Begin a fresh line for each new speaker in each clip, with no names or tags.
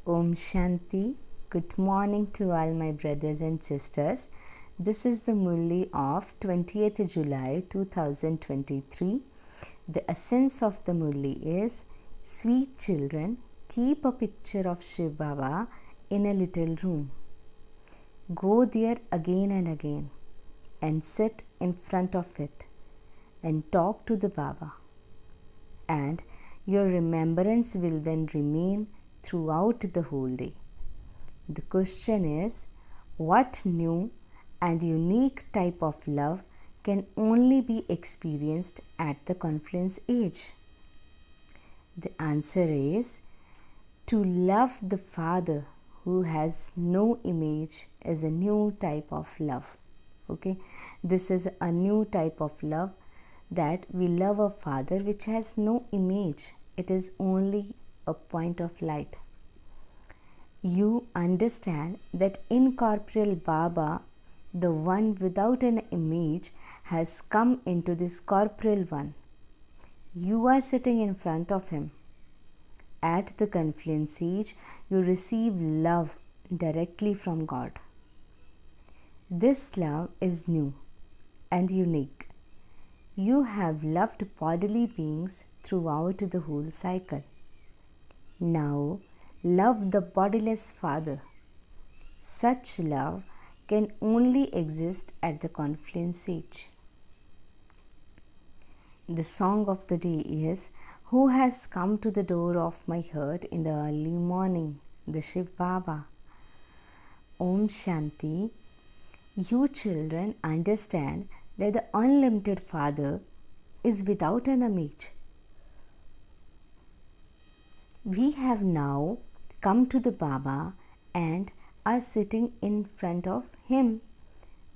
Om Shanti. Good morning to all my brothers and sisters. This is the Murli of 20th July 2023. The essence of the Murli is: sweet children, keep a picture of Shiv Baba in a little room. Go there again and again and sit in front of it and talk to the Baba. And your remembrance will then remain throughout the whole day. The question is, what new and unique type of love can only be experienced at the confluence age? The answer is, to love the Father who has no image is a new type of love. Okay, this is a new type of love, that we love a Father which has no image. It is only a point of light. You understand that incorporeal Baba, the one without an image, has come into this corporeal one. You are sitting in front of him. At the confluence age, you receive love directly from God. This love is new and unique. You have loved bodily beings throughout the whole cycle. Now, love the bodiless Father. Such love can only exist at the confluence age. The song of the day is, who has come to the door of my heart in the early morning? The Shiv Baba. Om Shanti. You children understand that the unlimited Father is without an image. We have now come to the Baba and are sitting in front of him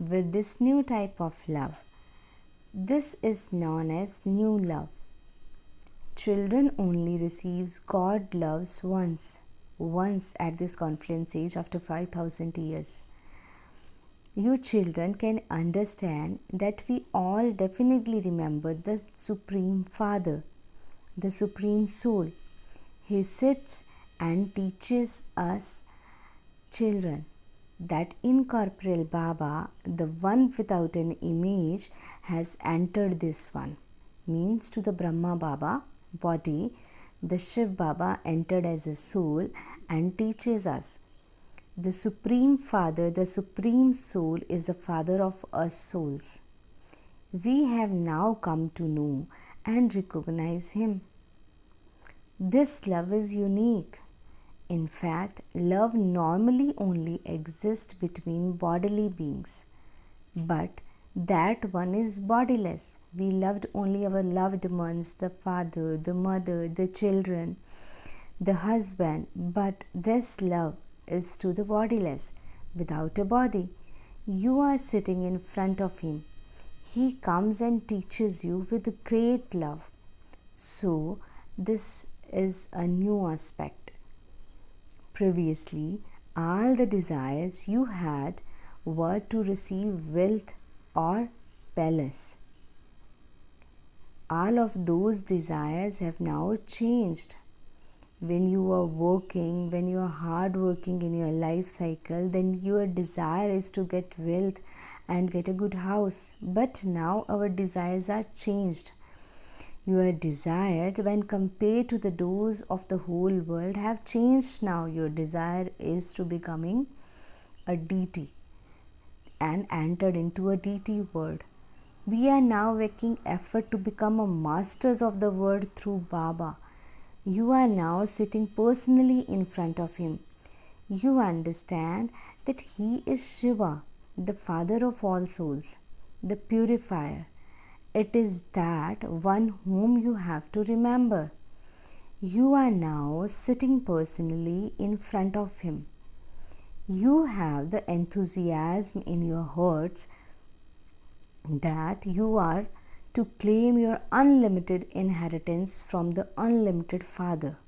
with this new type of love. This is known as new love. Children only receives God loves once at this confluence age after 5,000 years. You children can understand that we all definitely remember the Supreme Father, the Supreme Soul. He sits and teaches us children that incorporeal Baba, the one without an image, has entered this one. Means to the Brahma Baba body, the Shiv Baba entered as a soul and teaches us. The Supreme Father, the Supreme Soul, is the Father of us souls. We have now come to know and recognize him. This love is unique. In fact, love normally only exists between bodily beings. But that one is bodiless. We loved only our loved ones, the father, the mother, the children, the husband. But this love is to the bodiless, without a body. You are sitting in front of him. He comes and teaches you with great love. So, this is a new aspect. Previously, all the desires you had were to receive wealth or palace. All of those desires have now changed. When you are working, when you are hard working in your life cycle, then your desire is to get wealth and get a good house. But now our desires are changed. Your desires, when compared to the those of the whole world, have changed now. Your desire is to becoming a deity and entered into a deity world. We are now making effort to become a masters of the world through Baba. You are now sitting personally in front of him. You understand that he is Shiva, the Father of all souls, the purifier. It is that one whom you have to remember. You are now sitting personally in front of him. You have the enthusiasm in your hearts that you are to claim your unlimited inheritance from the unlimited Father.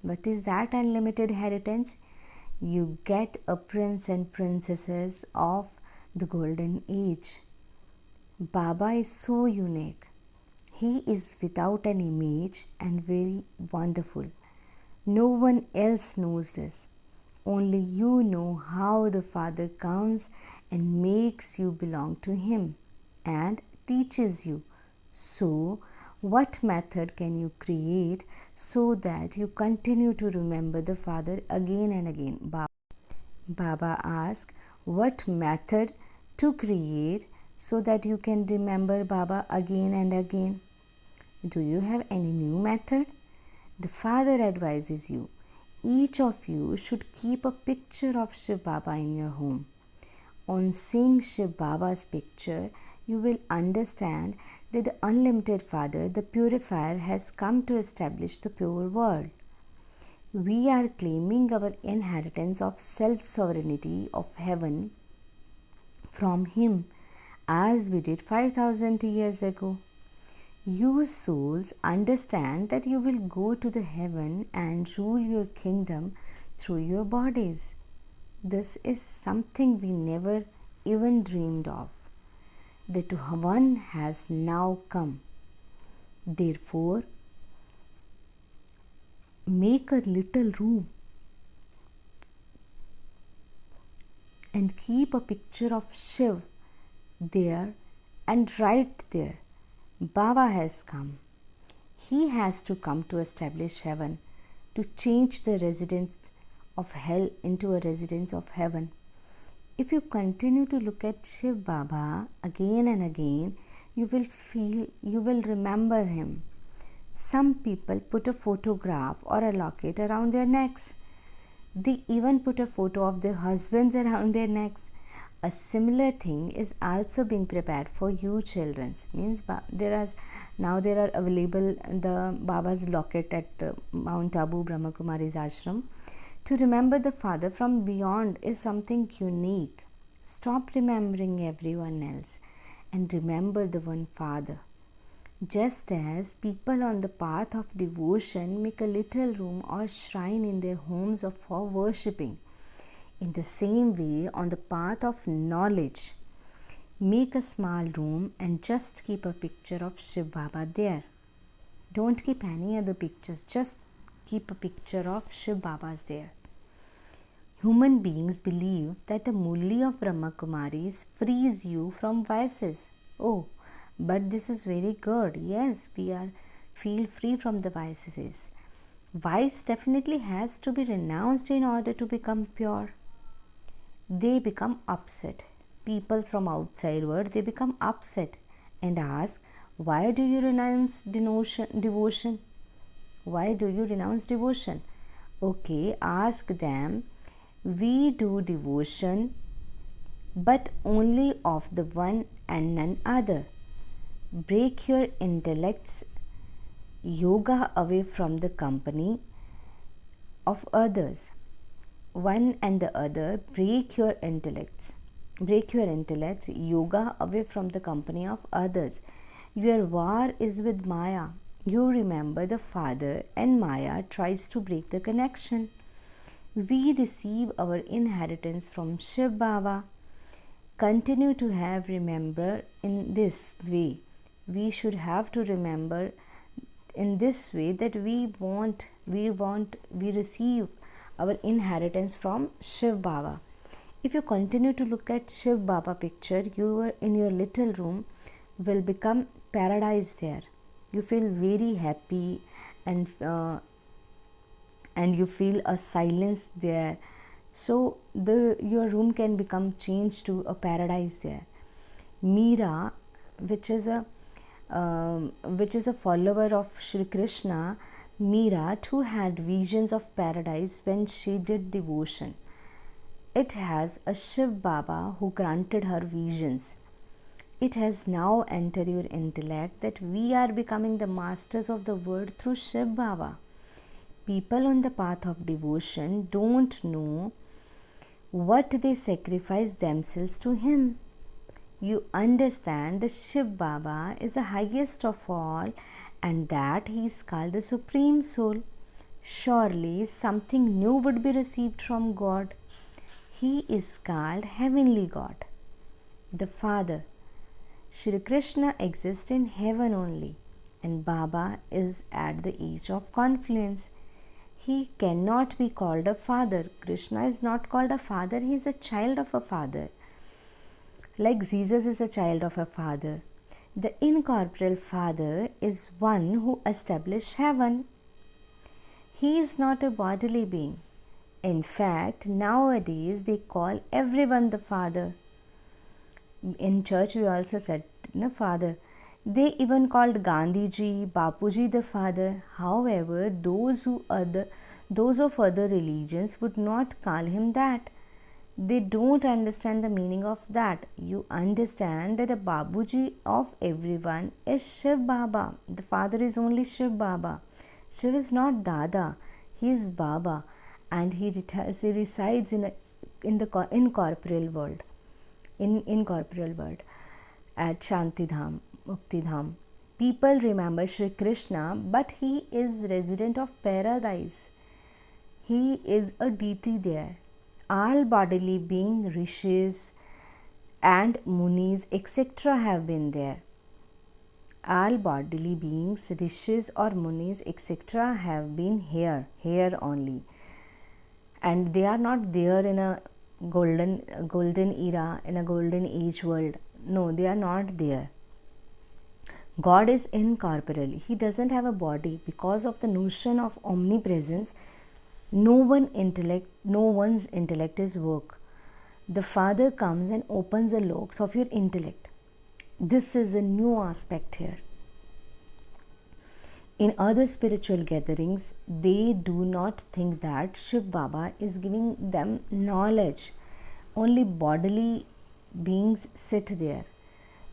What is that unlimited inheritance? You get a prince and princesses of the golden age. Baba is so unique. He is without an image and very wonderful. No one else knows this. Only you know how the Father comes and makes you belong to Him and teaches you. So, what method can you create so that you continue to remember the Father again and again? Baba asked, what method to create so that you can remember Baba again and again? Do you have any new method? The Father advises you. Each of you should keep a picture of Shiv Baba in your home. On seeing Shiv Baba's picture, you will understand that the Unlimited Father, the Purifier, has come to establish the pure world. We are claiming our inheritance of self sovereignty of heaven from Him as we did 5,000 years ago. You souls understand that you will go to the heaven and rule your kingdom through your bodies. This is something we never even dreamed of. That one has now come. Therefore, make a little room and keep a picture of Shiv there and write there, Baba has come. He has to come to establish heaven, to change the residence of hell into a residence of heaven. If you continue to look at Shiv Baba again and again, you will remember him. Some people put a photograph or a locket around their necks. They even put a photo of their husbands around their necks. A similar thing is also being prepared for you children. Means there are available the Baba's locket at Mount Abu Brahma Kumari's ashram. To remember the Father from beyond is something unique. Stop remembering everyone else and remember the one Father. Just as people on the path of devotion make a little room or shrine in their homes for worshipping, in the same way, on the path of knowledge, make a small room and just keep a picture of Shiv Baba there. Don't keep any other pictures, just keep a picture of Shiv Babas there. Human beings believe that the Murli of Brahma Kumaris frees you from vices. Oh, but this is very good. Yes, feel free from the vices. Vice definitely has to be renounced in order to become pure. They become upset. People from outside world, they become upset and ask, why do you renounce devotion? Why do you renounce devotion? Okay, ask them, we do devotion but only of the one and none other. Break your intellect's yoga away from the company of others. One and the other, break your intellect's yoga away from the company of others. Your war is with Maya. You remember the Father and Maya tries to break the connection. We receive our inheritance from Shiv Baba. Continue to have remember in this way. We should have to remember in this way that we receive our inheritance from Shiv Baba. If you continue to look at Shiv Baba picture, you in your little room will become paradise there. You feel very happy and you feel a silence there. So your room can become changed to a paradise there. Meera, which is a follower of Shri Krishna, Meera too had visions of paradise when she did devotion. It has a Shiv Baba who granted her visions. It has now entered your intellect that we are becoming the masters of the world through Shiv Baba. People on the path of devotion don't know what they sacrifice themselves to him. You understand that Shiv Baba is the highest of all and that he is called the Supreme Soul. Surely something new would be received from God. He is called Heavenly God, the Father. Shri Krishna exists in heaven only and Baba is at the age of confluence. he cannot be called a father. Krishna is not called a father, he is a child of a father. Like Jesus is a child of a father. The incorporeal Father is one who established heaven. He is not a bodily being. In fact, nowadays they call everyone the Father. In church we also said, no, Father. They even called Gandhiji, Bapuji the Father. However, those of other religions would not call him that. They don't understand the meaning of that. You understand that the Babuji of everyone is Shiv Baba. The father is only Shiv Baba. Shiv is not Dada. He is Baba, and he resides in the incorporeal world. In incorporeal world at Shantidham, Muktidham. People remember Shri Krishna, but he is resident of paradise. He is a deity there. All bodily beings, rishis and munis, etc. have been there. All bodily beings, rishis or munis, etc. have been here only. And they are not there in a golden era, in a golden age world. No, they are not there. God is incorporeal. He doesn't have a body. Because of the notion of omnipresence, no one's intellect is work. The Father comes and opens the locks of your intellect. This is a new aspect here. In other spiritual gatherings, they do not think that Shiv Baba is giving them knowledge. Only bodily beings sit there.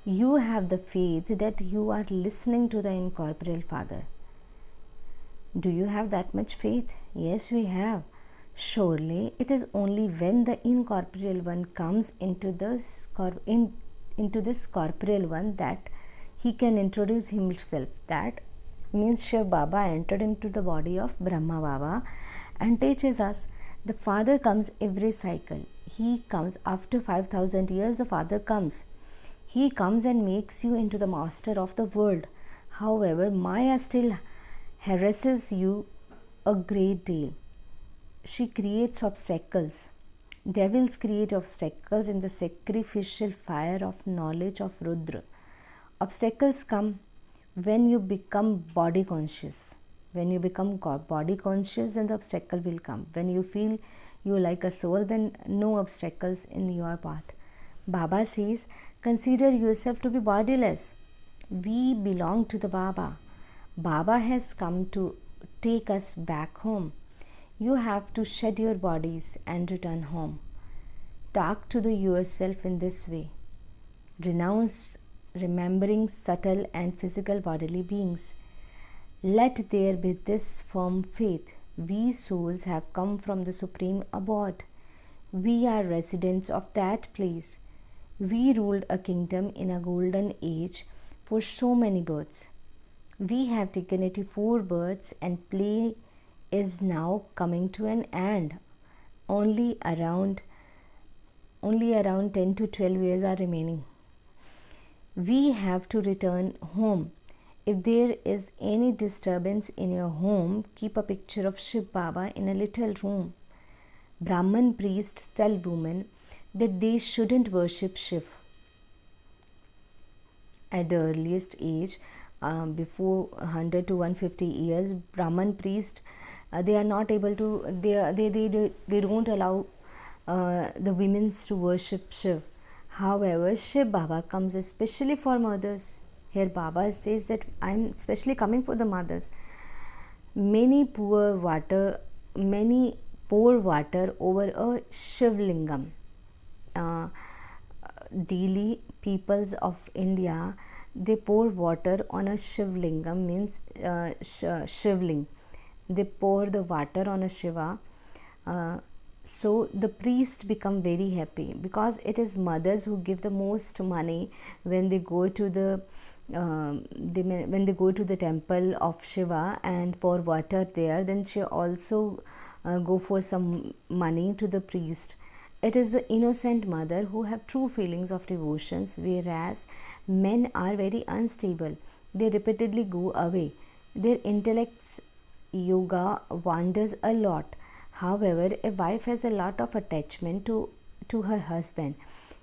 You have the faith that you are listening to the incorporeal Father. Do you have that much faith? Yes, we have. Surely it is only when the incorporeal one comes into this corporeal one that he can introduce himself. That means Shiv Baba entered into the body of Brahma Baba and teaches us. The Father comes every cycle. He comes after 5,000 years. The Father comes. He comes and makes you into the master of the world. However, Maya still harasses you a great deal. She creates obstacles. Devils create obstacles in the sacrificial fire of knowledge of Rudra. Obstacles come when you become body conscious. When you become body conscious, then the obstacle will come. When you feel you like a soul, then no obstacles in your path. Baba says, consider yourself to be bodiless. We belong to the Baba. Baba has come to take us back home. You have to shed your bodies and return home. Talk to yourself in this way. Renounce remembering subtle and physical bodily beings. Let there be this firm faith. We souls have come from the supreme abode. We are residents of that place. We ruled a kingdom in a golden age for so many births. We have taken 84 births and play is now coming to an end. Only around 10 to 12 years are remaining. We have to return home. If there is any disturbance in your home, keep a picture of Shiv Baba in a little room. Brahman priests tell women that they shouldn't worship Shiv. At the earliest age, before 100 to 150 years, Brahman priests they are not able to. They don't allow the women to worship Shiv. However, Shiv Baba comes especially for mothers. Here Baba says that I am especially coming for the mothers. Many pour water over a Shiv Lingam. Daily peoples of India, they pour water on a Shiv Lingam, means Shivling. They pour the water on a Shiva. So the priest become very happy because it is mothers who give the most money when they go to the temple of Shiva and pour water there. Then she also go for some money to the priest. It is the innocent mother who have true feelings of devotions, whereas men are very unstable. They repeatedly go away. Their intellects yoga wonders a lot. However, a wife has a lot of attachment to her husband.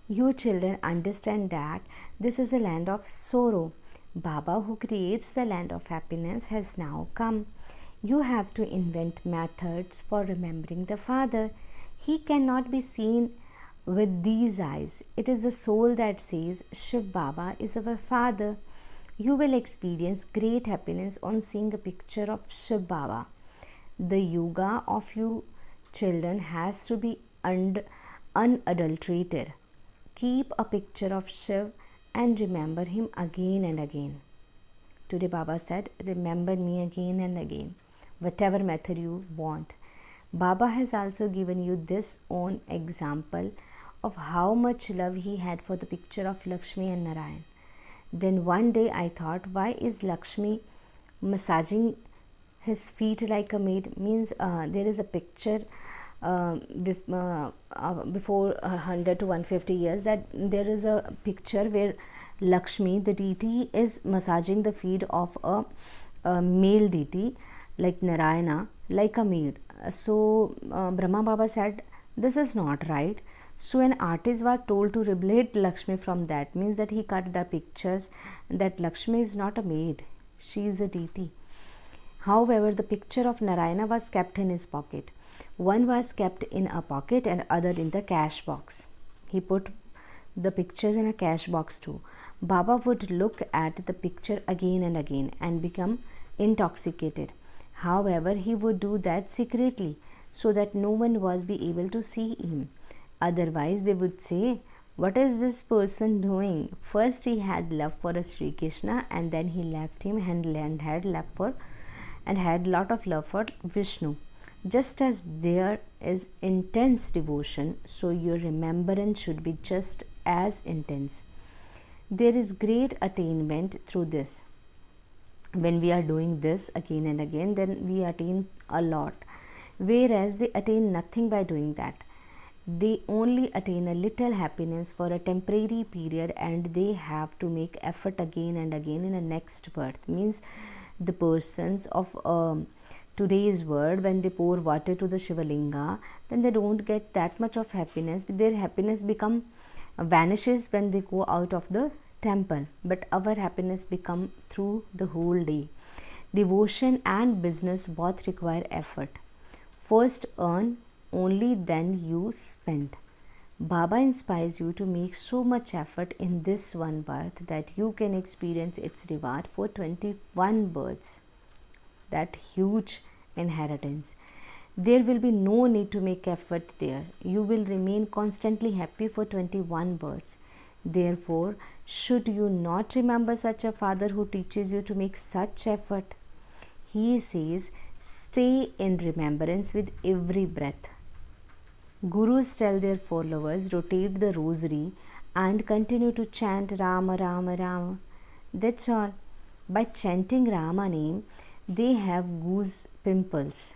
You children understand that this is a land of sorrow. Baba, who creates the land of happiness, has now come. You have to invent methods for remembering the Father. He cannot be seen with these eyes. It is the soul that says, Shiv Baba is our Father. You will experience great happiness on seeing a picture of Shiv Baba. The yoga of you children has to be unadulterated. Keep a picture of Shiv and remember him again and again. Today Baba said, remember me again and again, whatever method you want. Baba has also given you this own example of how much love he had for the picture of Lakshmi and Narayan. Then one day I thought, why is Lakshmi massaging his feet like a maid? Means there is a picture before 100 to 150 years that there is a picture where Lakshmi, the deity, is massaging the feet of a male deity like Narayana like a maid. So Brahma Baba said, this is not right. So an artist was told to liberate Lakshmi from that. Means that he cut the pictures that Lakshmi is not a maid, she is a deity. However, the picture of Narayana was kept in his pocket. One was kept in a pocket and other in the cash box. He put the pictures in a cash box too. Baba would look at the picture again and again and become intoxicated. However, he would do that secretly so that no one was be able to see him. Otherwise, they would say, what is this person doing? First he had love for Sri Krishna and then he left him and had lot of love for Vishnu. Just as there is intense devotion, so your remembrance should be just as intense. There is great attainment through this. When we are doing this again and again, then we attain a lot. Whereas they attain nothing by doing that. They only attain a little happiness for a temporary period and they have to make effort again and again in a next birth. Means the persons of today's world, when they pour water to the Shivalinga, then they don't get that much of happiness. Their happiness vanishes when they go out of the temple. But our happiness become through the whole day. Devotion and business both require effort. First earn, only then you spend. Baba inspires you to make so much effort in this one birth that you can experience its reward for 21 births. That huge inheritance. There will be no need to make effort there. You will remain constantly happy for 21 births. Therefore, should you not remember such a father who teaches you to make such effort? He says, stay in remembrance with every breath. Gurus tell their followers, rotate the rosary and continue to chant Rama, Rama, Rama. That's all. By chanting Rama name, they have goose pimples.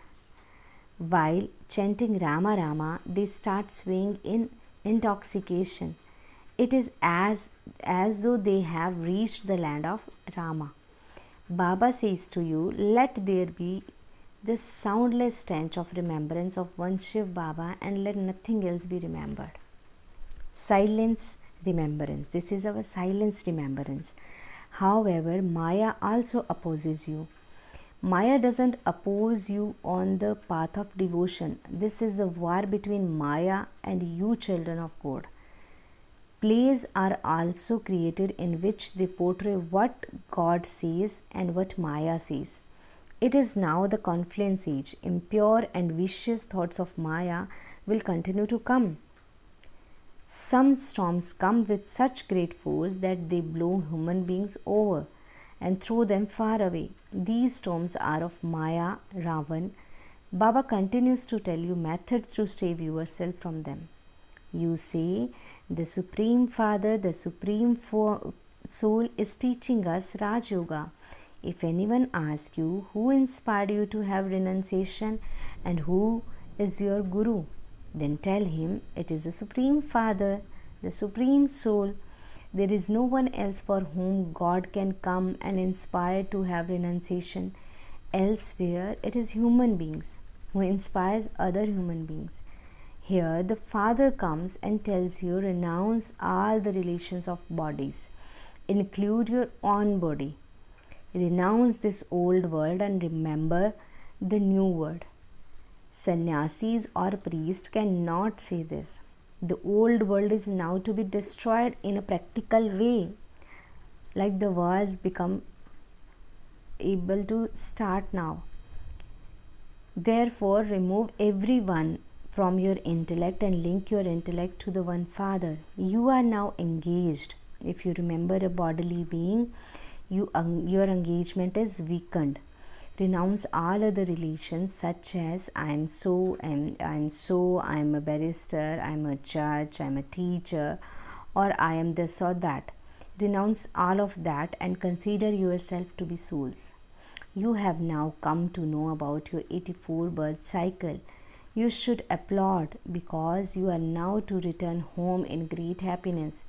While chanting Rama, Rama, they start swaying in intoxication. It is as though they have reached the land of Rama. Baba says to you, let there be this soundless stench of remembrance of one Shiv Baba and let nothing else be remembered. Silence remembrance. This is our silence remembrance. However, Maya also opposes you. Maya doesn't oppose you on the path of devotion. This is the war between Maya and you children of God. Plays are also created in which they portray what God says and what Maya says. It is now the confluence age. Impure and vicious thoughts of Maya will continue to come. Some storms come with such great force that they blow human beings over and throw them far away. These storms are of Maya, Ravan. Baba continues to tell you methods to save yourself from them. You say, the Supreme Father, the Supreme Soul is teaching us Raj Yoga. If anyone asks you who inspired you to have renunciation and who is your Guru, then tell him it is the Supreme Father, the Supreme Soul. There is no one else for whom God can come and inspire to have renunciation. Elsewhere, it is human beings who inspires other human beings. Here, the Father comes and tells you renounce all the relations of bodies, include your own body. Renounce this old world and remember the new world. Sannyasis or priests cannot say this. The old world is now to be destroyed in a practical way, like the wars become able to start now. Therefore, remove everyone from your intellect and link your intellect to the one Father. You are now engaged. If you remember a bodily being, your engagement is weakened. Renounce all other relations such as I am so, I am a barrister, I am a judge, I am a teacher, or I am this or that. Renounce all of that and consider yourself to be souls. You have now come to know about your 84 birth cycle. You should applaud because you are now to return home in great happiness.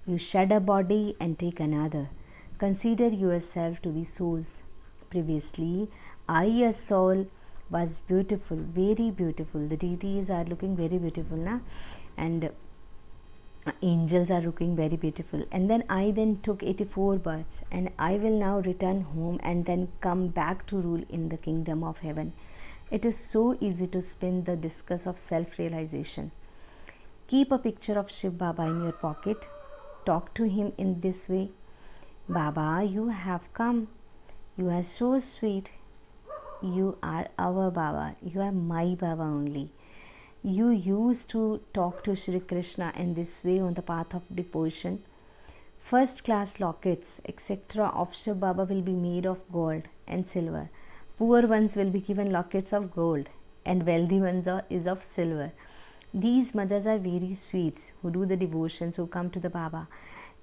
You shed a body and take another. Consider yourself to be souls. Previously, I, a soul, was beautiful, very beautiful. The deities are looking very beautiful, na? And angels are looking very beautiful. And then I took 84 births, and I will now return home and then come back to rule in the kingdom of heaven. It is so easy to spin the discus of self-realization. Keep a picture of Shiv Baba in your pocket. Talk to him in this way. Baba, you have come. You are so sweet. You are our Baba. You are my Baba only. You used to talk to Shri Krishna in this way on the path of devotion. First class lockets, etc. of Shiv Baba will be made of gold and silver. Poor ones will be given lockets of gold, and wealthy ones is of silver. These mothers are very sweet who do the devotions, who come to the Baba.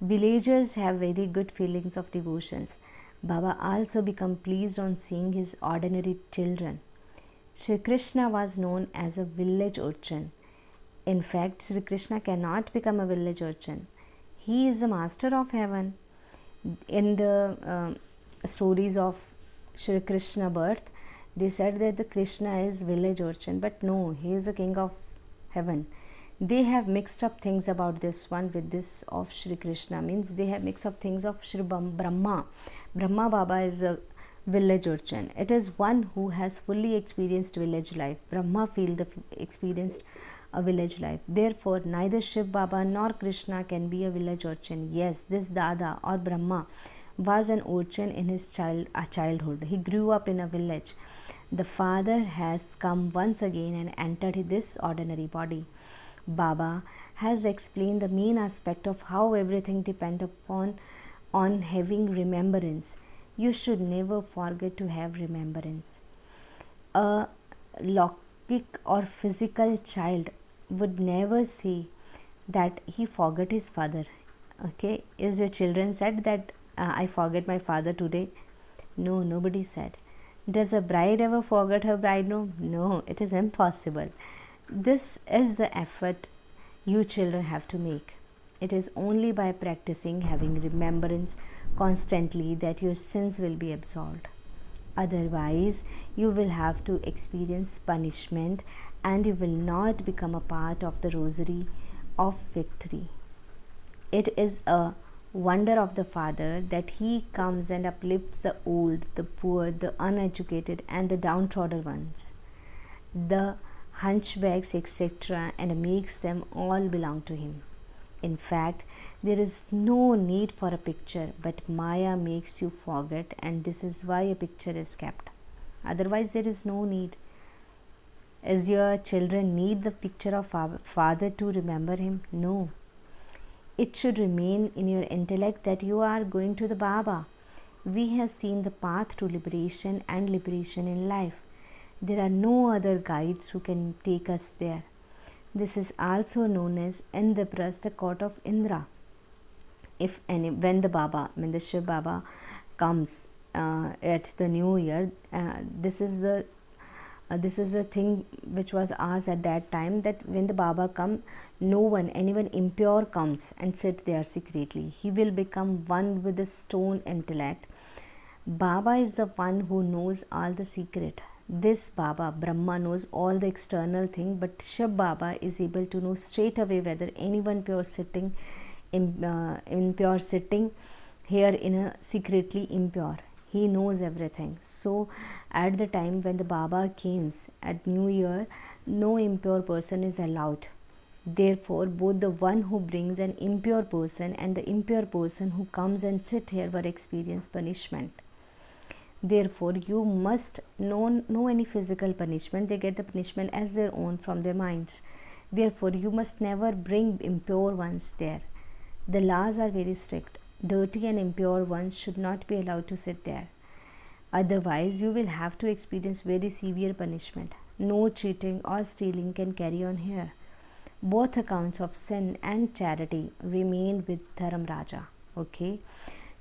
Villagers have very good feelings of devotions. Baba also become pleased on seeing his ordinary children. Shri Krishna was known as a village urchin. In fact, Shri Krishna cannot become a village urchin. He is the master of heaven. In the stories of Shri Krishna birth, they said that the Krishna is village urchin, but no, he is the king of heaven. They have mixed up things about this one with this of Shri Krishna. Means they have mixed up things of Shri Brahma. Brahma Baba is a village urchin. It is one who has fully experienced village life. Brahma experienced a village life. Therefore, neither Shiv Baba nor Krishna can be a village urchin. Yes, this Dada or Brahma was an urchin in his childhood. He grew up in a village. The Father has come once again and entered this ordinary body. Baba has explained the main aspect of how everything depends on having remembrance. You should never forget to have remembrance. A logic or physical child would never say that he forgot his father. Okay, is your children said that I forget my father today? No, nobody said. Does a bride ever forget her bridegroom? No, it is impossible. This is the effort you children have to make. It is only by practicing having remembrance constantly that your sins will be absolved. Otherwise, you will have to experience punishment and you will not become a part of the rosary of victory. It is a wonder of the Father that He comes and uplifts the old, the poor, the uneducated, and the downtrodden ones, the hunchbacks, etc., and makes them all belong to Him. In fact, there is no need for a picture, but Maya makes you forget, and this is why a picture is kept. Otherwise, there is no need. As your children need the picture of Father to remember Him? No. It should remain in your intellect that you are going to the Baba. We have seen the path to liberation and liberation in life. There are no other guides who can take us there. This is also known as Indraprastha, the court of Indra. When the Shiv Baba comes at the New Year, this is the thing which was asked at that time, that when the Baba come, anyone impure comes and sit there secretly. He will become one with the stone intellect. Baba is the one who knows all the secret. This Baba, Brahma, knows all the external thing, but Shiv Baba is able to know straight away whether anyone pure sitting impure sitting here in a secretly impure. He knows everything. So at the time when the Baba comes at New Year, no impure person is allowed. Therefore, both the one who brings an impure person and the impure person who comes and sit here will experience punishment. Therefore, you must know any physical punishment. They get the punishment as their own from their minds. Therefore, you must never bring impure ones there. The laws are very strict. Dirty and impure ones should not be allowed to sit there. Otherwise, you will have to experience very severe punishment. No cheating or stealing can carry on here. Both accounts of sin and charity remain with Dharamraja. Okay.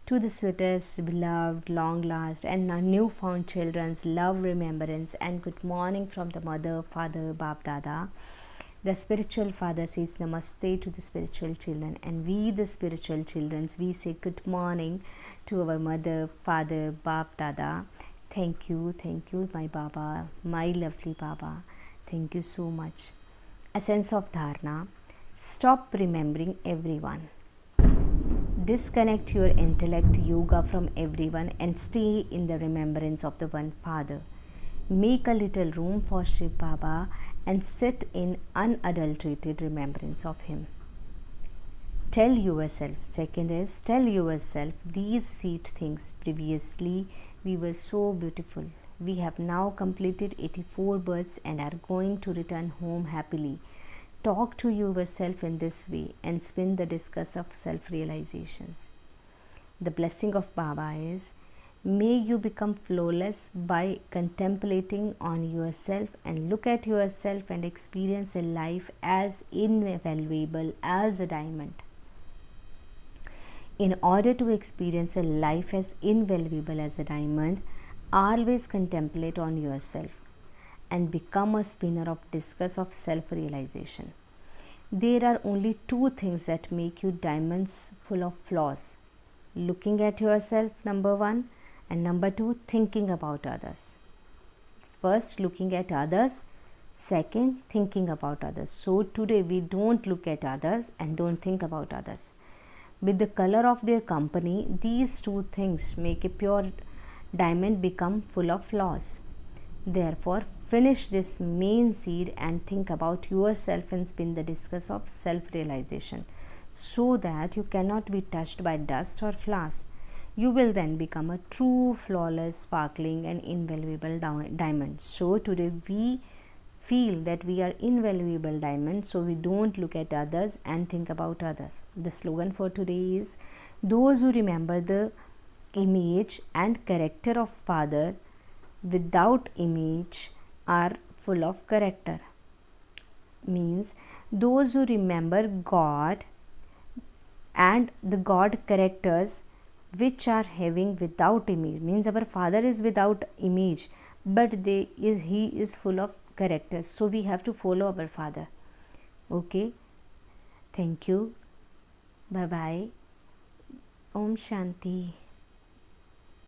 To the sweetest, beloved, long last, and newfound children's love, remembrance, and good morning from the mother, father, Bap Dada. The spiritual father says namaste to the spiritual children, and we, the spiritual children, we say good morning to our mother, father, Bap Dada. Thank you, my Baba, my lovely Baba. Thank you so much. A sense of dharana. Stop remembering everyone. Disconnect your intellect yoga from everyone and stay in the remembrance of the one Father. Make a little room for Shiv Baba and sit in unadulterated remembrance of him. Tell yourself, second is, tell yourself these sweet things. Previously, we were so beautiful. We have now completed 84 births and are going to return home happily. Talk to yourself in this way and spin the discus of self-realizations. The blessing of Baba is, may you become flawless by contemplating on yourself and look at yourself and experience a life as invaluable as a diamond. In order to experience a life as invaluable as a diamond, always contemplate on yourself and become a spinner of discus of self-realization. There are only two things that make you diamonds full of flaws. Looking at yourself, number one, and number two, thinking about others. First, looking at others. Second, thinking about others. So today we don't look at others and don't think about others. With the color of their company, these two things make a pure diamond become full of flaws. Therefore, finish this main seed and think about yourself and spin the discus of self-realization so that you cannot be touched by dust or flaws. You will then become a true, flawless, sparkling and invaluable diamond. So today we feel that we are invaluable diamonds, so we don't look at others and think about others. The slogan for today is, those who remember the image and character of Father without image are full of character. Means those who remember God and the God characters which are having without image, means our Father is without image but he is full of characters, so we have to follow our Father. Okay, thank you, bye bye, Om Shanti.